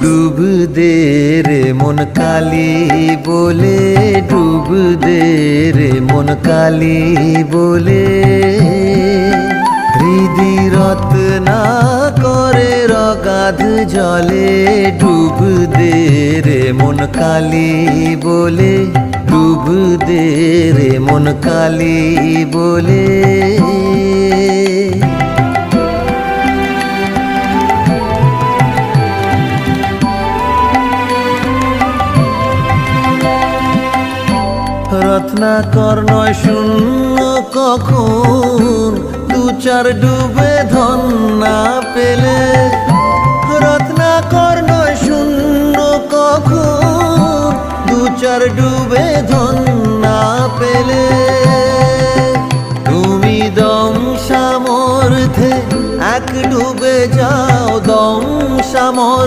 ডুব দে রে মন কালি বলে, ডুব দে রে মন কালি বলে। হৃদি রত্না করে রগাধ জলে, ডুব দে রে মন কালি বলে, ডুব দে রে মন কালি বলে। রত্নাকর নয় শূন্য কখন, দু চার ডুবে ধন না পেলে। রত্নাকর নয় শূন্য কখন, দু চার ডুবে ধন না পেলে। তুমি দম সামর্থ্যে এক ডুবে যাও, দম সামর্থ্যে